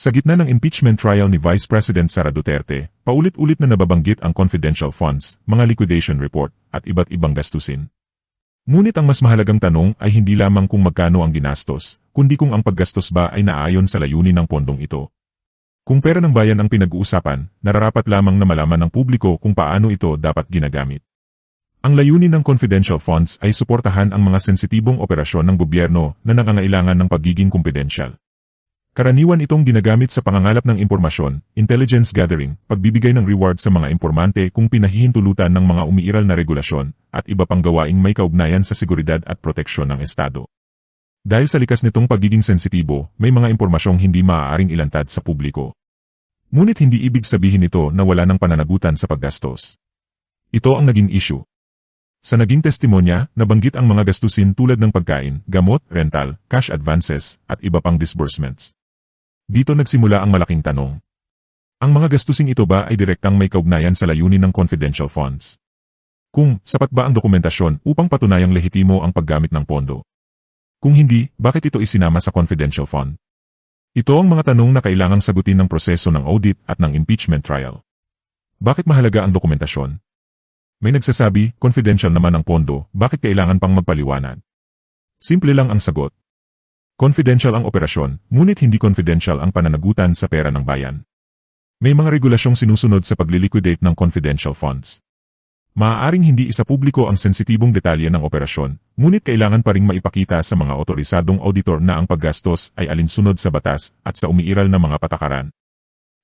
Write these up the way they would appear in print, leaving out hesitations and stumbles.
Sa gitna ng impeachment trial ni Vice President Sara Duterte, paulit-ulit na nababanggit ang confidential funds, mga liquidation report, at iba't ibang gastusin. Ngunit ang mas mahalagang tanong ay hindi lamang kung magkano ang ginastos, kundi kung ang paggastos ba ay naayon sa layunin ng pondong ito. Kung pera ng bayan ang pinag-uusapan, nararapat lamang na malaman ng publiko kung paano ito dapat ginagamit. Ang layunin ng confidential funds ay suportahan ang mga sensitibong operasyon ng gobyerno na nangangailangan ng pagiging kumpidensyal. Karaniwan itong ginagamit sa pangangalap ng impormasyon, intelligence gathering, pagbibigay ng reward sa mga impormante kung pinahihintulutan ng mga umiiral na regulasyon, at iba pang gawaing may kaugnayan sa seguridad at proteksyon ng Estado. Dahil sa likas nitong pagiging sensitibo, may mga impormasyong hindi maaaring ilantad sa publiko. Ngunit hindi ibig sabihin nito na wala ng pananagutan sa paggastos. Ito ang naging issue. Sa naging testimonya, nabanggit ang mga gastusin tulad ng pagkain, gamot, rental, cash advances, at iba pang disbursements. Dito nagsimula ang malaking tanong. Ang mga gastusing ito ba ay direktang may kaugnayan sa layunin ng confidential funds? Kung sapat ba ang dokumentasyon upang patunayang lehitimo ang paggamit ng pondo? Kung hindi, bakit ito isinama sa confidential fund? Ito ang mga tanong na kailangang sagutin ng proseso ng audit at ng impeachment trial. Bakit mahalaga ang dokumentasyon? May nagsasabi, confidential naman ang pondo, bakit kailangan pang magpaliwanag? Simple lang ang sagot. Confidential ang operasyon, ngunit hindi confidential ang pananagutan sa pera ng bayan. May mga regulasyong sinusunod sa pagliliquidate ng confidential funds. Maaaring hindi isa publiko ang sensitibong detalye ng operasyon, ngunit kailangan pa ring maipakita sa mga otorisadong auditor na ang paggastos ay alinsunod sa batas at sa umiiral na mga patakaran.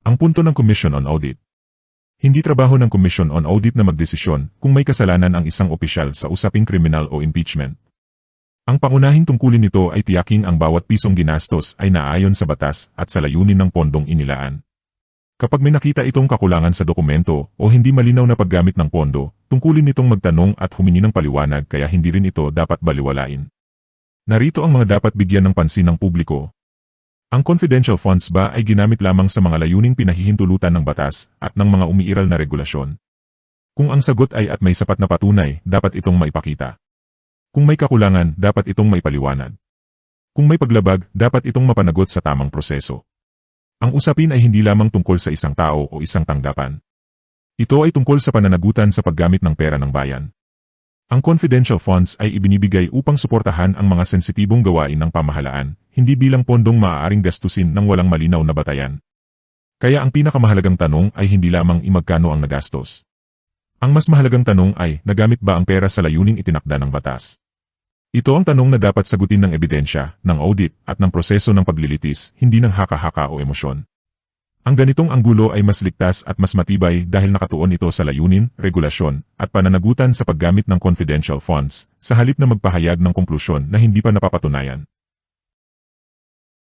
Ang punto ng Commission on Audit. Hindi trabaho ng Commission on Audit na magdesisyon kung may kasalanan ang isang opisyal sa usaping kriminal o impeachment. Ang pangunahing tungkulin nito ay tiyaking ang bawat pisong ginastos ay naayon sa batas at sa layunin ng pondong inilaan. Kapag may nakita itong kakulangan sa dokumento o hindi malinaw na paggamit ng pondo, tungkulin nitong magtanong at humingi ng paliwanag kaya hindi rin ito dapat baliwalain. Narito ang mga dapat bigyan ng pansin ng publiko. Ang confidential funds ba ay ginamit lamang sa mga layuning pinahihintulutan ng batas at ng mga umiiral na regulasyon? Kung ang sagot ay at may sapat na patunay, dapat itong maipakita. Kung may kakulangan, dapat itong maipaliwanag. Kung may paglabag, dapat itong mapanagot sa tamang proseso. Ang usapin ay hindi lamang tungkol sa isang tao o isang tanggapan. Ito ay tungkol sa pananagutan sa paggamit ng pera ng bayan. Ang confidential funds ay ibinibigay upang suportahan ang mga sensitibong gawain ng pamahalaan, hindi bilang pondong maaaring gastusin ng walang malinaw na batayan. Kaya ang pinakamahalagang tanong ay hindi lamang magkano ang nagastos. Ang mas mahalagang tanong ay, nagamit ba ang pera sa layuning itinakda ng batas? Ito ang tanong na dapat sagutin ng ebidensya, ng audit, at ng proseso ng paglilitis, hindi ng haka-haka o emosyon. Ang ganitong anggulo ay mas ligtas at mas matibay dahil nakatuon ito sa layunin, regulasyon, at pananagutan sa paggamit ng confidential funds, sa halip na magpahayag ng konklusyon na hindi pa napapatunayan.